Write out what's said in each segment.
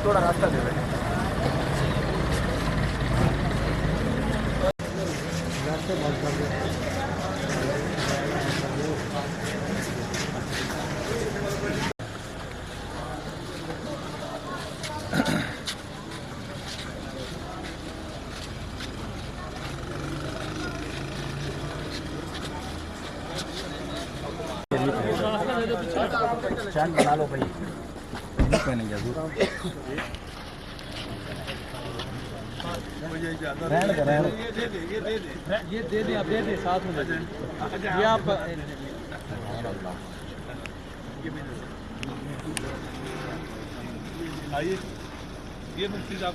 थोड़ा रास्ता दे रहे हैं। चांद बना लो भाई, नहीं जरूर ये दे दे, आप दे दे साथ में, ये आप आइए। ये मुफ्ती साहब,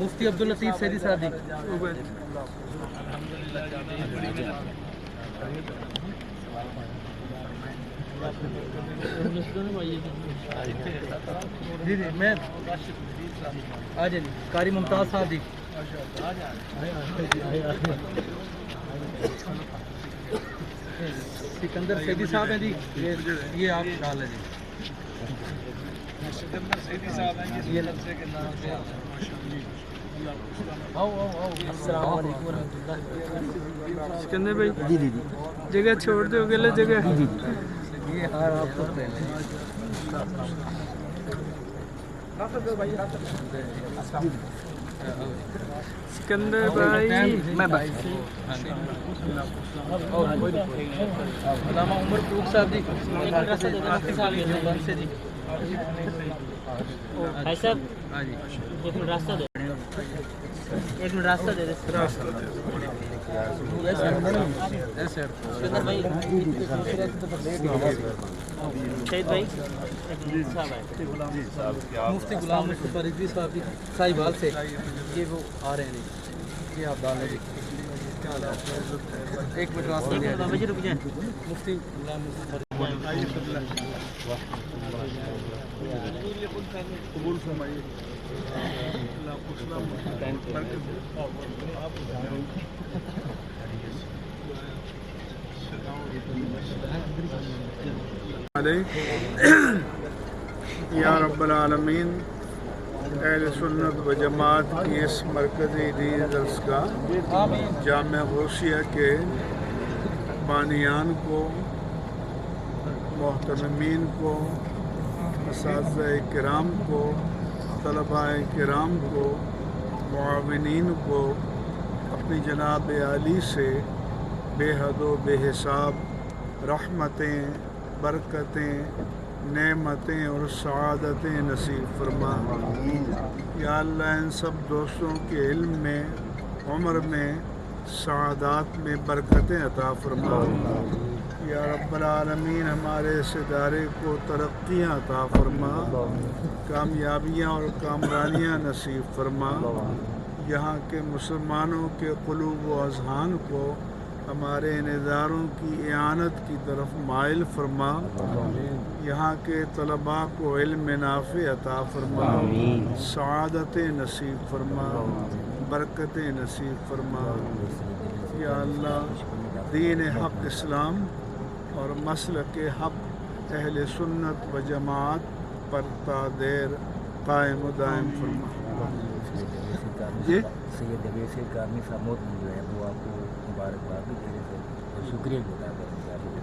मुफ्ती अब्दुल लतीफ सैदी साहब जी। जी जी मैं आ जाइए। कारी मुमताज़ साहब जी। सिकंदर सैदी साहब हैं जी, ये आप डाल है जी। सिकंदर सैदी साहब हैं ये लफ्ज़ के नाम से। आओ आओ आओ, अस्सलाम वालेकुम रहमतुल्लाह। सिकंदर भाई जी जी जगह छोड़ दो, गलत जगह। जी जी ये हार आपको पहले सिकंदर भाई, मैं भाई अल्लामा उमर फरूक साहब जी, जी भाई साहब। हाँ जी, एक मिनट रास्ता दे, एक मिनट रास्ता दे दे। शहीद भाई मुफ्ती गुलाम मुस्तफा रिजवी साहब जी साहिवाल से, ये वो आ रहे हैं, ये आप डाल लेंगे। एक मिनट रास्ता दे, रुक जाए। मुफ्ती गुलाम मुस्तफा कबूल फरमाइए। या रब्बल आलमीन, अहले सुन्नत व जमात की इस मरकज़ी दीन दरसगाह जामे गौसिया के बानियान को, मोहतरमीन को, असातिज़ा किराम को, तलबाए किराम को, मुआविनीन को अपनी जनाब आली से बेहद व बेहिसाब रहमतें, बरकतें, नेमतें और सआदतें नसीब फरमा। या अल्लाह इन सब दोस्तों के इल्म में, उम्र में, सआदात में बरकतें अता फरमा। या रब्बल आलमीन हमारे इस इदारे को तरक्कियाँ अता फरमा, कामयाबियाँ और कामरानियाँ नसीब फरमा। यहाँ के मुसलमानों के क़ुलूब व अज़हान को हमारे इन इदारों की इआनत की तरफ माइल फरमा। यहाँ के तलबा को इल्म नाफ़े अता फरमा, सआदतें नसीब फरमा, बरकतें नसीब फरमा। या अल्लाह दीन हक़ इस्लाम और मसलक हक़ अहले सुन्नत व जमात पर तादेर कायम व दायम फरमा। जी सैयद अवैस कादमी साहब जो है वो आपको मुबारकबाद भी देने से शुक्रिया भी अदा करेंगे।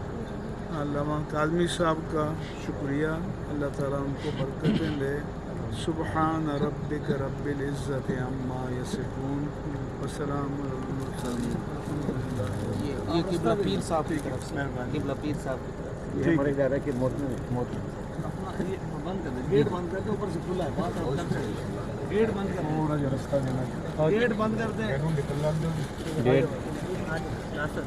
अल्लामा कादमी साहब का शुक्रिया, अल्लाह ताला उनको बरकतें दे। सुबहान रब्बिक रब्बिल इज़्ज़ति अम्मा यसिफून व सलामुन अलल मुरसलीन। ये किबला पीर साहब की तरफ से, किबला पीर साहब की तरफ से ये हमारे इदारे के मौत बंद कर दे, गेट बंद कर दे, ऊपर से खुला है, गेट बंद कर, पूरा जो रास्ता देना, गेट बंद कर दे, गेट रास्ता